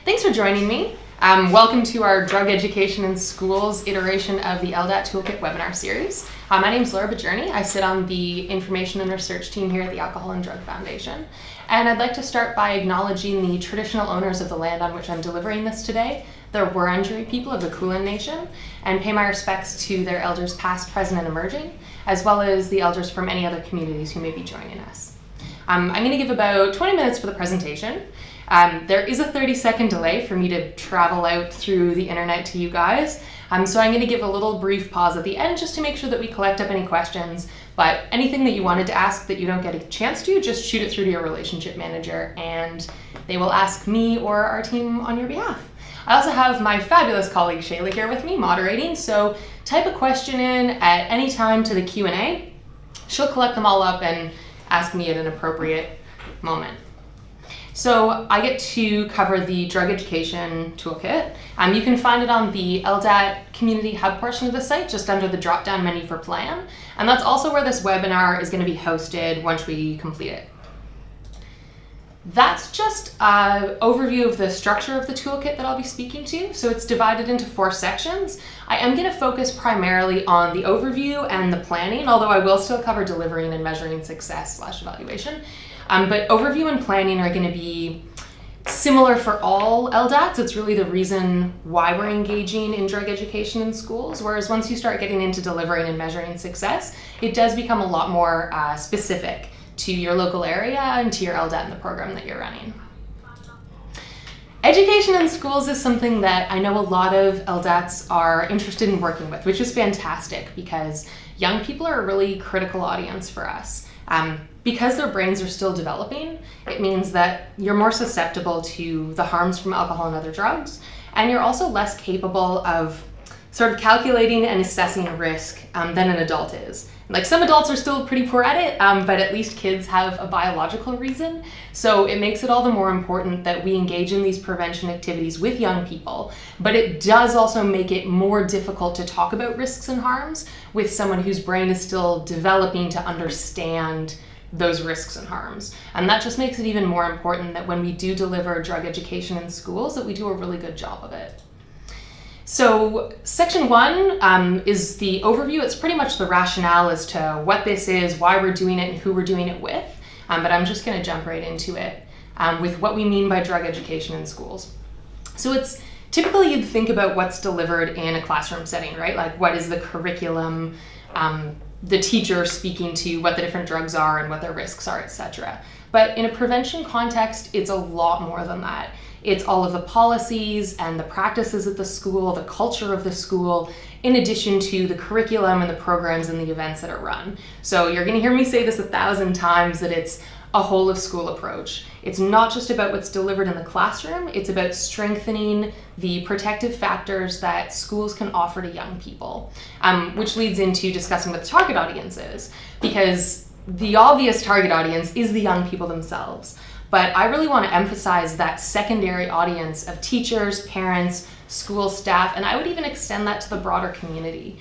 Thanks for joining me. Welcome to our Drug Education in Schools iteration of the LDAT Toolkit webinar series. My name is Laura Bajorny. I sit on the information and research team here at the Alcohol and Drug Foundation. And I'd like to start by acknowledging the traditional owners of the land on which I'm delivering this today, the Wurundjeri people of the Kulin Nation, and pay my respects to their elders past, present, and emerging, as well as the elders from any other communities who may be joining us. I'm going to give about 20 minutes for the presentation. There is a 30-second delay for me to travel out through the internet to you guys, so I'm going to give a little brief pause at the end just to make sure that we collect up any questions, but anything that you wanted to ask that you don't get a chance to, just shoot it through to your relationship manager and they will ask me or our team on your behalf. I also have my fabulous colleague Shayla here with me moderating, so type a question in at any time to the Q&A. She'll collect them all up and ask me at an appropriate moment. So I get to cover the Drug Education Toolkit. You can find it on the LDAT Community Hub portion of the site, just under the drop-down menu for Plan. And that's also where this webinar is going to be hosted once we complete it. That's just an overview of the structure of the toolkit that I'll be speaking to. So it's divided into 4 sections. I am going to focus primarily on the overview and the planning, although I will still cover delivering and measuring success/evaluation. But overview and planning are going to be similar for all LDATs. It's really the reason why we're engaging in drug education in schools, whereas once you start getting into delivering and measuring success, it does become a lot more specific to your local area and to your LDAT and the program that you're running. Education in schools is something that I know a lot of LDATs are interested in working with, which is fantastic because young people are a really critical audience for us. Because their brains are still developing, it means that you're more susceptible to the harms from alcohol and other drugs, and you're also less capable of sort of calculating and assessing risk than an adult is. Like, some adults are still pretty poor at it, but at least kids have a biological reason. So it makes it all the more important that we engage in these prevention activities with young people, but it does also make it more difficult to talk about risks and harms with someone whose brain is still developing to understand those risks and harms. And that just makes it even more important that when we do deliver drug education in schools, that we do a really good job of it. So section 1 is the overview. It's pretty much the rationale as to what this is, why we're doing it, and who we're doing it with. But I'm just going to jump right into it with what we mean by drug education in schools. So it's typically you'd think about what's delivered in a classroom setting, right? Like, what is the curriculum, the teacher speaking to what the different drugs are and what their risks are, etc. But in a prevention context, it's a lot more than that. It's all of the policies and the practices at the school, the culture of the school, in addition to the curriculum and the programs and the events that are run. So you're going to hear me say this 1,000 times, that it's a whole of school approach. It's not just about what's delivered in the classroom, it's about strengthening the protective factors that schools can offer to young people, which leads into discussing what the target audience is, because the obvious target audience is the young people themselves. But I really want to emphasize that secondary audience of teachers, parents, school staff, and I would even extend that to the broader community.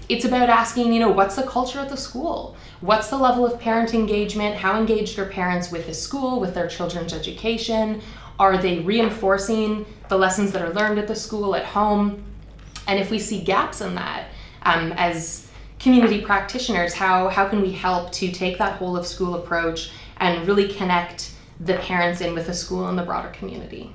It's about asking, what's the culture at the school? What's the level of parent engagement? How engaged are parents with the school, with their children's education? Are they reinforcing the lessons that are learned at the school, at home? And if we see gaps in that, as community practitioners, how can we help to take that whole of school approach and really connect the parents in with the school and the broader community?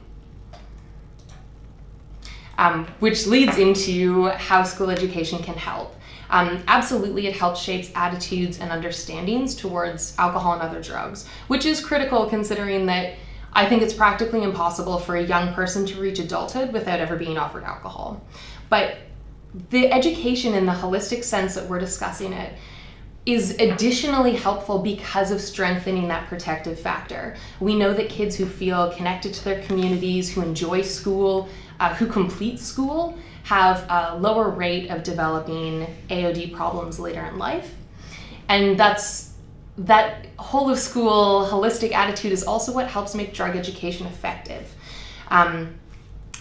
Which leads into how school education can help. Absolutely, it helps shapes attitudes and understandings towards alcohol and other drugs, which is critical considering that I think it's practically impossible for a young person to reach adulthood without ever being offered alcohol. But the education in the holistic sense that we're discussing it is additionally helpful because of strengthening that protective factor. We know that kids who feel connected to their communities, who enjoy school, who complete school, have a lower rate of developing AOD problems later in life. And that whole of school holistic attitude is also what helps make drug education effective.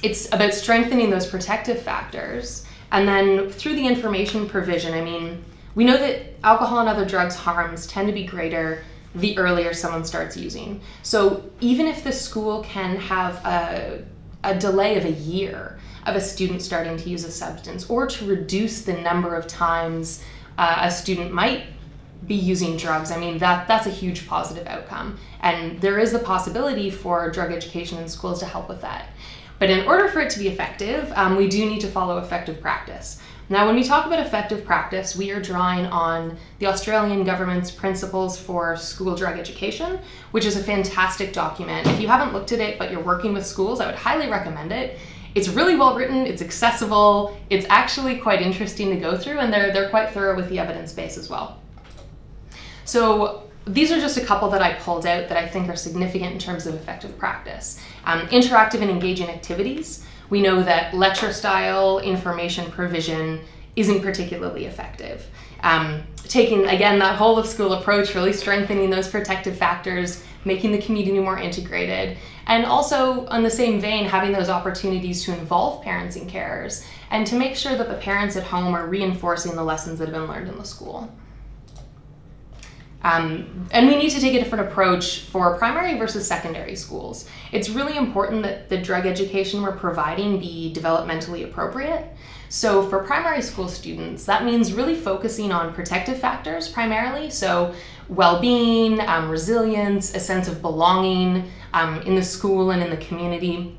It's about strengthening those protective factors, and then through the information provision, we know that alcohol and other drugs harms tend to be greater the earlier someone starts using. So even if the school can have a a delay of a year of a student starting to use a substance, or to reduce the number of times a student might be using drugs, I mean, that's a huge positive outcome. And there is the possibility for drug education in schools to help with that. But in order for it to be effective, we do need to follow effective practice. Now, when we talk about effective practice, we are drawing on the Australian government's Principles for School Drug Education, which is a fantastic document. If you haven't looked at it, but you're working with schools, I would highly recommend it. It's really well written, it's accessible, it's actually quite interesting to go through, and they're quite thorough with the evidence base as well. So these are just a couple that I pulled out that I think are significant in terms of effective practice. Interactive and engaging activities. We know that lecture style information provision isn't particularly effective. Taking, again, that whole of school approach, really strengthening those protective factors, making the community more integrated, and also on the same vein, having those opportunities to involve parents and carers, and to make sure that the parents at home are reinforcing the lessons that have been learned in the school. And we need to take a different approach for primary versus secondary schools. It's really important that the drug education we're providing be developmentally appropriate. So for primary school students, that means really focusing on protective factors primarily. So well-being, resilience, a sense of belonging in the school and in the community.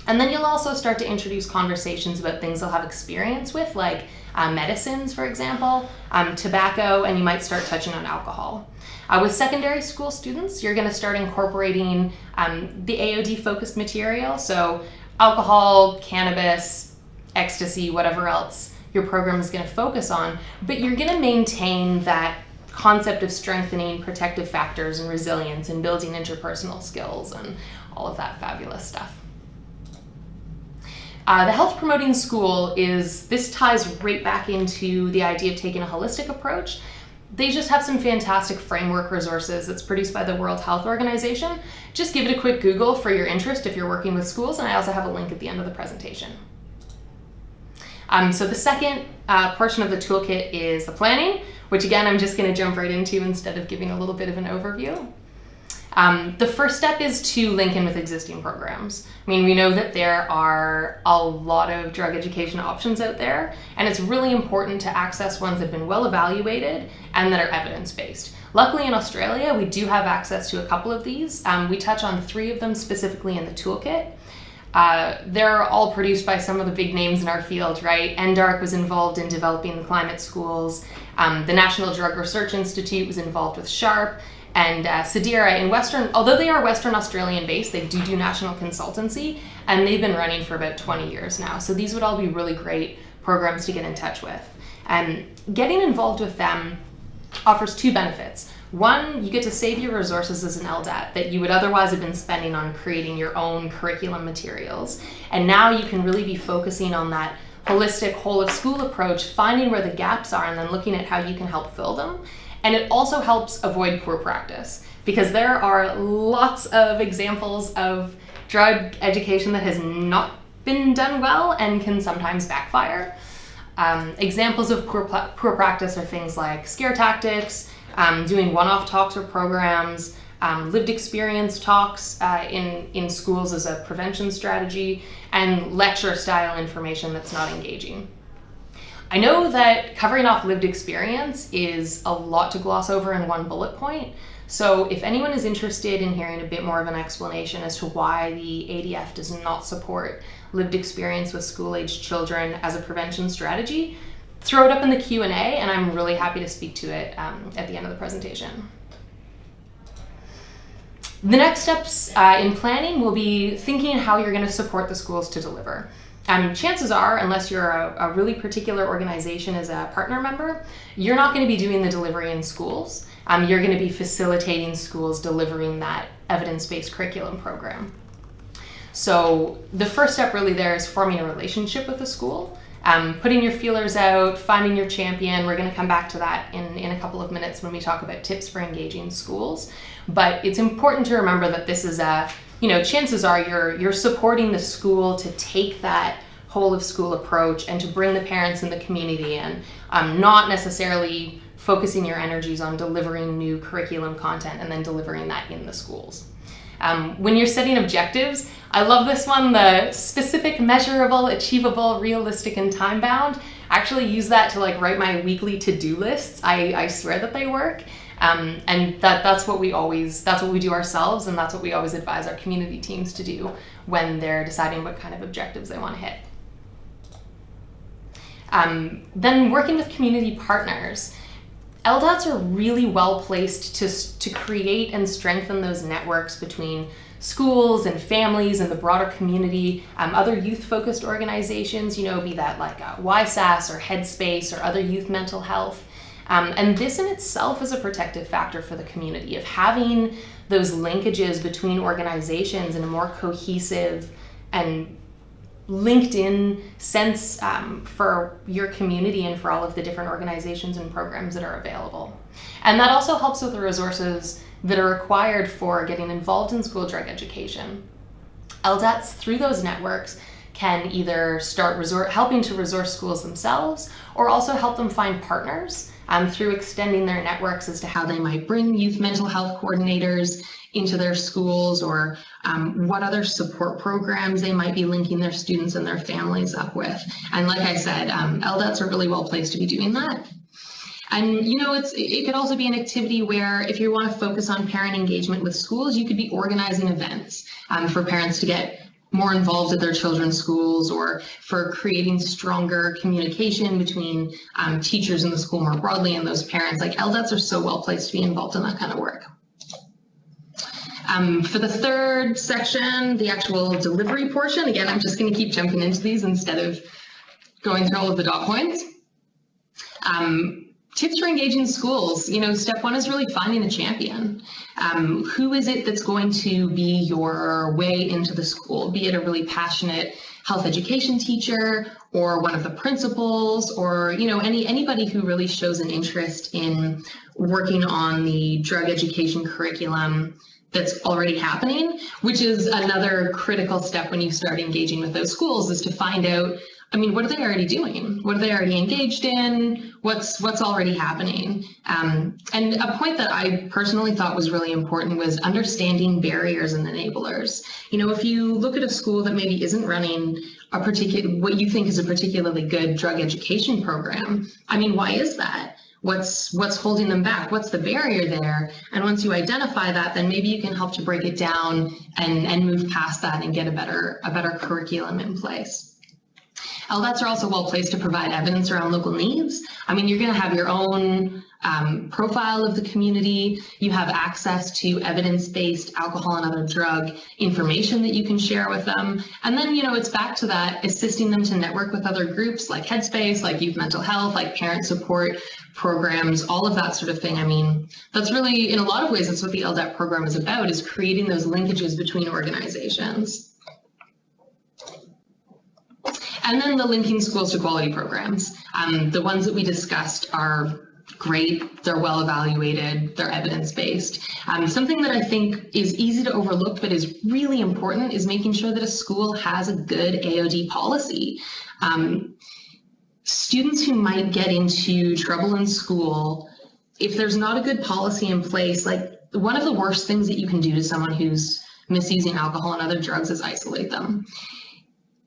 And then you'll also start to introduce conversations about things they'll have experience with, like medicines, for example, tobacco, and you might start touching on alcohol. With secondary school students, you're going to start incorporating the AOD-focused material, so alcohol, cannabis, ecstasy, whatever else your program is going to focus on, but you're going to maintain that concept of strengthening protective factors and resilience and building interpersonal skills and all of that fabulous stuff. The health promoting school this ties right back into the idea of taking a holistic approach. They just have some fantastic framework resources that's produced by the World Health Organization. Just give it a quick Google for your interest if you're working with schools, and I also have a link at the end of the presentation. So the second portion of the toolkit is the planning, which again, I'm just going to jump right into instead of giving a little bit of an overview. The first step is to link in with existing programs. I mean, we know that there are a lot of drug education options out there, and it's really important to access ones that have been well evaluated and that are evidence-based. Luckily in Australia, we do have access to a couple of these. We touch on 3 of them specifically in the toolkit. They're all produced by some of the big names in our field, right? NDARC was involved in developing the climate schools. The National Drug Research Institute was involved with SHARP. And Sedera in although they are Western Australian based, they do national consultancy, and they've been running for about 20 years now. So these would all be really great programs to get in touch with. And getting involved with them offers 2 benefits. One, you get to save your resources as an LDAT that you would otherwise have been spending on creating your own curriculum materials. And now you can really be focusing on that holistic whole of school approach, finding where the gaps are and then looking at how you can help fill them. And it also helps avoid poor practice, because there are lots of examples of drug education that has not been done well and can sometimes backfire. Examples of poor practice are things like scare tactics, doing one-off talks or programs, lived experience talks in schools as a prevention strategy, and lecture-style information that's not engaging. I know that covering off lived experience is a lot to gloss over in one bullet point, so if anyone is interested in hearing a bit more of an explanation as to why the ADF does not support lived experience with school-aged children as a prevention strategy, throw it up in the Q&A, and I'm really happy to speak to it at the end of the presentation. The next steps in planning will be thinking how you're going to support the schools to deliver. Chances are, unless you're a really particular organization as a partner member, you're not going to be doing the delivery in schools. You're going to be facilitating schools delivering that evidence-based curriculum program. So the first step really there is forming a relationship with the school, putting your feelers out, finding your champion. We're going to come back to that in a couple of minutes when we talk about tips for engaging schools. But it's important to remember that this is chances are you're supporting the school to take that whole of school approach and to bring the parents and the community in, not necessarily focusing your energies on delivering new curriculum content and then delivering that in the schools. When you're setting objectives, I love this one, the specific, measurable, achievable, realistic, and time-bound. I actually use that to write my weekly to-do lists. I swear that they work. And that's what we do ourselves, and that's what we always advise our community teams to do when they're deciding what kind of objectives they want to hit. Then working with community partners. LDATs are really well placed to create and strengthen those networks between schools and families and the broader community, other youth-focused organizations, be that like YSAS or Headspace or other youth mental health. And this in itself is a protective factor for the community, of having those linkages between organizations in a more cohesive and linked in sense for your community and for all of the different organizations and programs that are available. And that also helps with the resources that are required for getting involved in school drug education. LDATs, through those networks, can either start helping to resource schools themselves, or also help them find partners through extending their networks as to how they might bring youth mental health coordinators into their schools, or what other support programs they might be linking their students and their families up with. And like I said, LDATs are really well placed to be doing that. And it could also be an activity where, if you want to focus on parent engagement with schools, you could be organizing events for parents to get more involved at their children's schools, or for creating stronger communication between teachers in the school more broadly and those parents. LDATs are so well placed to be involved in that kind of work. For the third section, the actual delivery portion, again, I'm just going to keep jumping into these instead of going through all of the dot points. Tips for engaging schools. Step one is really finding a champion. Who is it that's going to be your way into the school? Be it a really passionate health education teacher, or one of the principals, or anybody who really shows an interest in working on the drug education curriculum that's already happening, which is another critical step when you start engaging with those schools, is to find out, what are they already doing? What are they already engaged in? What's already happening? And a point that I personally thought was really important was understanding barriers and enablers. If you look at a school that maybe isn't running what you think is a particularly good drug education program, why is that? What's holding them back? What's the barrier there? And once you identify that, then maybe you can help to break it down and move past that and get a better curriculum in place. LDATs are also well placed to provide evidence around local needs. You're going to have your own profile of the community. You have access to evidence-based alcohol and other drug information that you can share with them. And then, it's back to that, assisting them to network with other groups like Headspace, like youth mental health, like parent support programs, all of that sort of thing. That's really, in a lot of ways, that's what the LDAT program is about, is creating those linkages between organizations. And then the linking schools to quality programs. The ones that we discussed are great, they're well evaluated, they're evidence-based. Something that I think is easy to overlook but is really important is making sure that a school has a good AOD policy. Students who might get into trouble in school, if there's not a good policy in place, one of the worst things that you can do to someone who's misusing alcohol and other drugs is isolate them.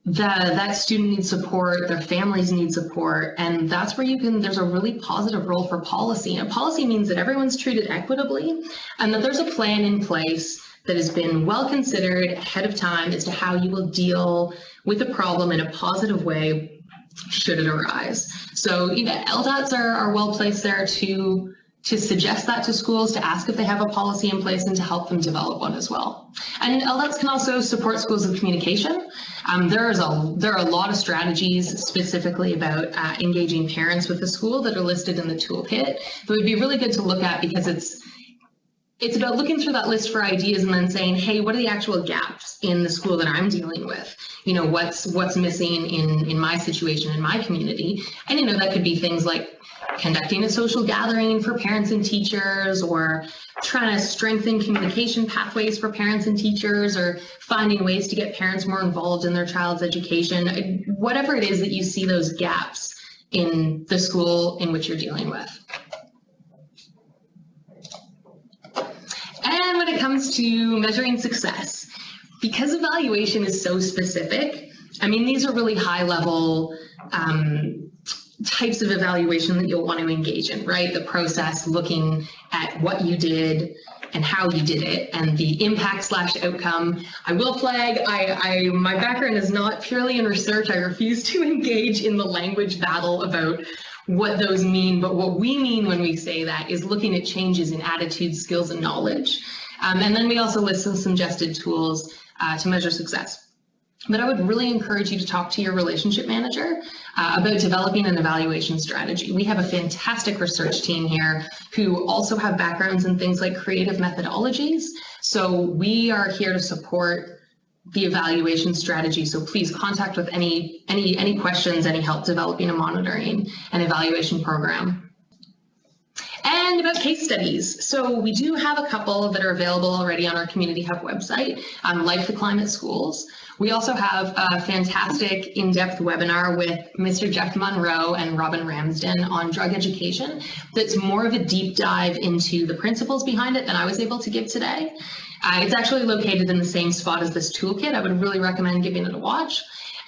That student needs support, their families need support, and that's where there's a really positive role for policy. And policy means that everyone's treated equitably, and that there's a plan in place that has been well considered ahead of time as to how you will deal with a problem in a positive way should it arise. So LDATs are well placed there to suggest that to schools, to ask if they have a policy in place, and to help them develop one as well. And LDATs can also support schools with communication. There are a lot of strategies specifically about engaging parents with the school that are listed in the toolkit that would be really good to look at, because it's about looking through that list for ideas and then saying, hey, what are the actual gaps in the school that I'm dealing with? What's missing in my situation, in my community? And that could be things like conducting a social gathering for parents and teachers, or trying to strengthen communication pathways for parents and teachers, or finding ways to get parents more involved in their child's education. Whatever it is that you see those gaps in the school in which you're dealing with. And when it it comes to measuring success, because evaluation is so specific, I mean, these are really high level types of evaluation that you'll want to engage in, right? The process, looking at what you did and how you did it, and the impact / outcome. I will flag, my background is not purely in research. I refuse to engage in the language battle about what those mean, but what we mean when we say that is looking at changes in attitudes, skills, and knowledge. And then we also list some suggested tools to measure success. But I would really encourage you to talk to your relationship manager about developing an evaluation strategy. We have a fantastic research team here who also have backgrounds in things like creative methodologies. So we are here to support the evaluation strategy. So please contact with any questions, any help developing a monitoring and evaluation program. And about case studies. So we do have a couple that are available already on our Community Hub website, like the Climate Schools. We also have a fantastic in-depth webinar with Mr. Jeff Monroe and Robin Ramsden on drug education that's more of a deep dive into the principles behind it than I was able to give today. It's actually located in the same spot as this toolkit. I would really recommend giving it a watch.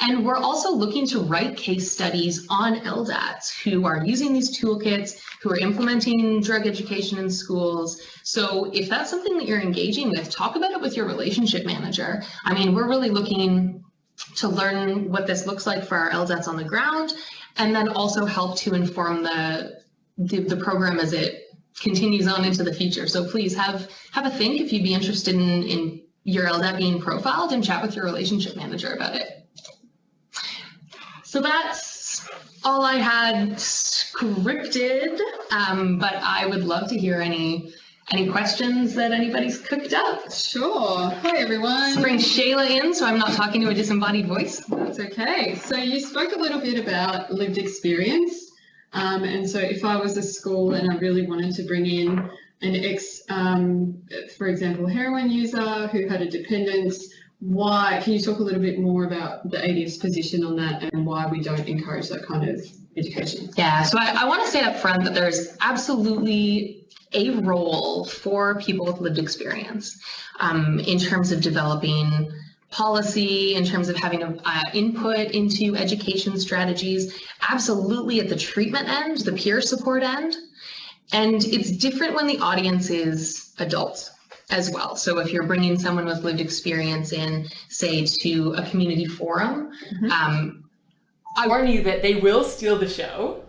And we're also looking to write case studies on LDATs who are using these toolkits, who are implementing drug education in schools. So if that's something that you're engaging with, talk about it with your relationship manager. I mean, we're really looking to learn what this looks like for our LDATs on the ground, and then also help to inform the program as it continues on into the future. So please have a think if you'd be interested in your LDAT being profiled, and chat with your relationship manager about it. So that's all I had scripted, but I would love to hear any questions that anybody's cooked up. Sure. Hi, everyone. Let's bring Shayla in so I'm not talking to a disembodied voice. That's okay. So you spoke a little bit about lived experience. And so if I was a school and I really wanted to bring in an for example, heroin user who had a dependence, can you talk a little bit more about the ADF's position on that and why we don't encourage that kind of education? Yeah, so I want to say up front that there's absolutely a role for people with lived experience in terms of developing policy, in terms of having input into education strategies, absolutely at the treatment end, the peer support end. And it's different when the audience is adults as well. So if you're bringing someone with lived experience in, say, to a community forum, I warn you that they will steal the show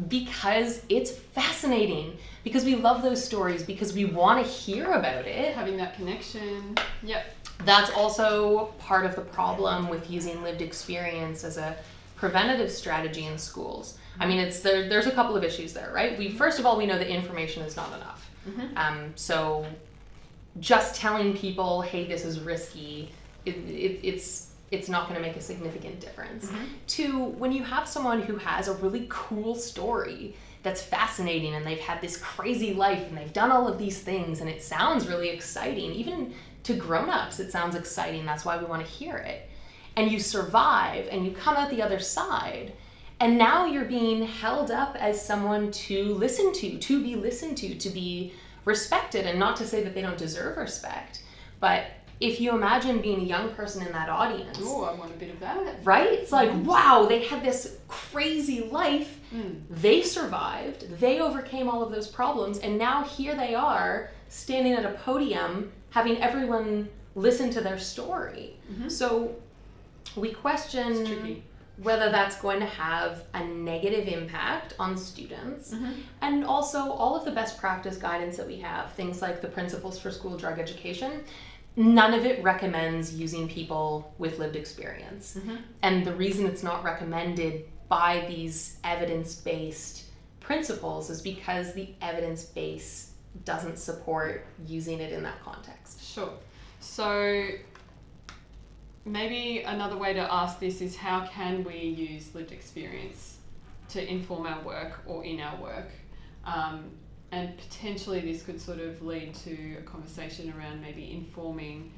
because it's fascinating, because we love those stories, because we want to hear about it. Having that connection. Yep. That's also part of the problem with using lived experience as a preventative strategy in schools. I mean, there's a couple of issues there, right? First of all, we know that information is not enough. So just telling people, hey, this is risky, it's not going to make a significant difference. Two, when you have someone who has a really cool story that's fascinating and they've had this crazy life and they've done all of these things and it sounds really exciting, even to grown-ups it sounds exciting, that's why we want to hear it. And you survive and you come out the other side, and now you're being held up as someone to listen to be listened to be respected, and not to say that they don't deserve respect, but if you imagine being a young person in that audience. Oh, I want a bit of that. Right? It's like, wow, they had this crazy life, they survived, they overcame all of those problems, and now here they are standing at a podium having everyone listen to their story. So we question whether that's going to have a negative impact on students. And also all of the best practice guidance that we have, things like the Principles for School Drug Education, none of it recommends using people with lived experience. And the reason it's not recommended by these evidence-based principles is because the evidence base doesn't support using it in that context. Sure. So maybe another way to ask this is, how can we use lived experience to inform our work or in our work? And potentially this could sort of lead to a conversation around maybe informing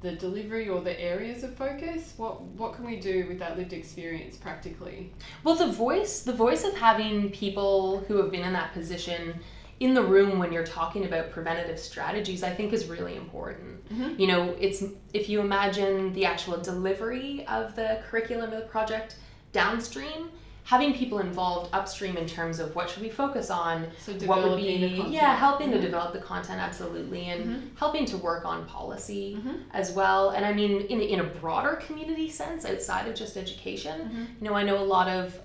the delivery or the areas of focus. What can we do with that lived experience practically? Well, the voice of having people who have been in that position in the room when you're talking about preventative strategies, I think is really important. Mm-hmm. You know, it's if you imagine the actual delivery of the curriculum of the project downstream, having people involved upstream in terms of what should we focus on, So what would developing be, the content. yeah, helping Mm-hmm. to develop the content, absolutely, and Mm-hmm. helping to work on policy Mm-hmm. as well. And I mean, in a broader community sense, outside of just education, Mm-hmm. you know, I know a lot of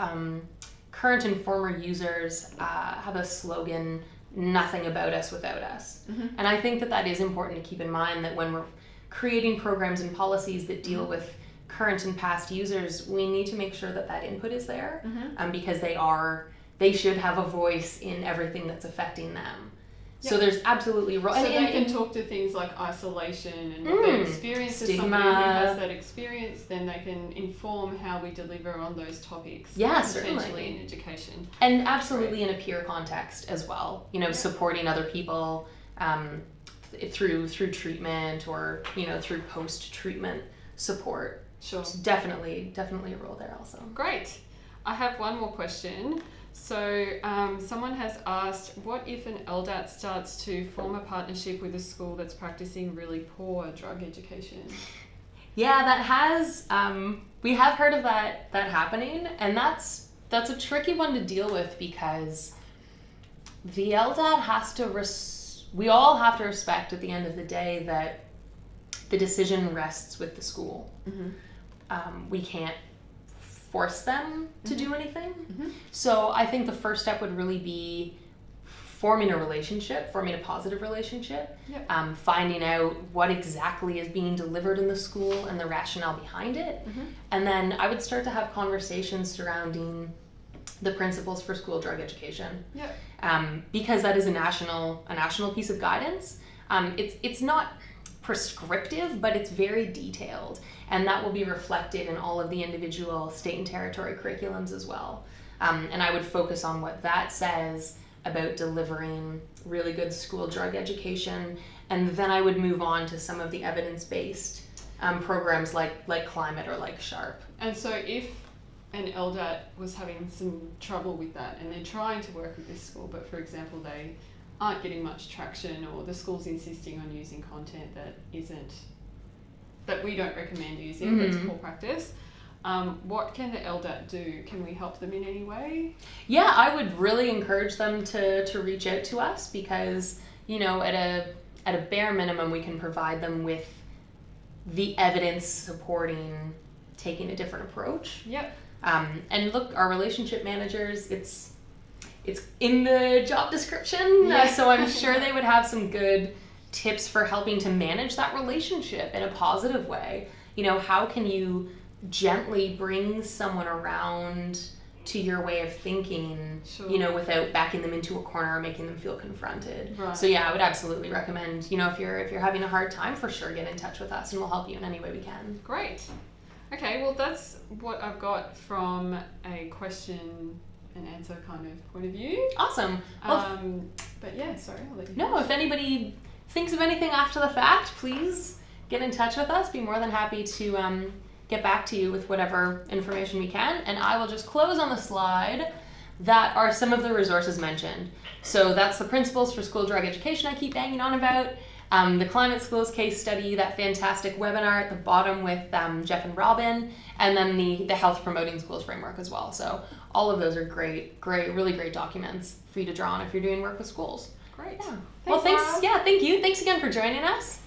current and former users have a slogan, "Nothing about us without us." Mm-hmm. And I think that that is important to keep in mind, that when we're creating programs and policies that deal with current and past users, we need to make sure that that input is there, Mm-hmm. because they should have a voice in everything that's affecting them. So Yep. there's absolutely So they can talk to things like isolation and the experience of somebody who stigma. has that experience, then they can inform how we deliver on those topics. Yeah, potentially certainly. in education. And absolutely in a peer context as well, you know, Yeah. supporting other people through treatment, or, you know, through post-treatment support. Sure. So definitely a role there also. Great. I have one more question. So someone has asked, what if an LDAT starts to form a partnership with a school that's practicing really poor drug education? Yeah, that has, we have heard of that happening, and that's a tricky one to deal with, because the LDAT has to, we all have to respect at the end of the day that the decision rests with the school. Mm-hmm. We can't force them to Mm-hmm. do anything. Mm-hmm. So I think the first step would really be forming a positive relationship, Yep. finding out what exactly is being delivered in the school and the rationale behind it. Mm-hmm. And then I would start to have conversations surrounding the principles for school drug education, Yep. because that is a national piece of guidance. It's not prescriptive, but it's very detailed, and that will be reflected in all of the individual state and territory curriculums as well. And I would focus on what that says about delivering really good school drug education, and then I would move on to some of the evidence-based programs like Climate or like SHARP. And so if an LDAT was having some trouble with that and they're trying to work with this school, but for example they aren't getting much traction, or the school's insisting on using content that we don't recommend using, that's poor practice, what can the LDAT do? Can we help them in any way? Yeah, I would really encourage them to reach out to us, because, you know, at a bare minimum, we can provide them with the evidence supporting taking a different approach. Yep. And look, our relationship managers, it's in the job description, Yeah. so I'm sure they would have some good tips for helping to manage that relationship in a positive way. You know, how can you gently bring someone around to your way of thinking, Sure. you know, without backing them into a corner or making them feel confronted. Right. So yeah, I would absolutely recommend, you know, if you're having a hard time, for sure, get in touch with us and we'll help you in any way we can. Great. Okay, well that's what I've got from a question and answer kind of point of view. Awesome. Well, But yeah, sorry, I'll let you no, if anybody thinks of anything after the fact, please get in touch with us. Be more than happy to get back to you with whatever information we can. And I will just close on the slide that are some of the resources mentioned. So that's the principles for school drug education I keep banging on about. The Climate Schools case study, that fantastic webinar at the bottom with Jeff and Robin, and then the Health Promoting Schools framework as well. So all of those are great, really great documents for you to draw on if you're doing work with schools. Great. Yeah. Well, thanks. Laura. Yeah, thank you. Thanks again for joining us.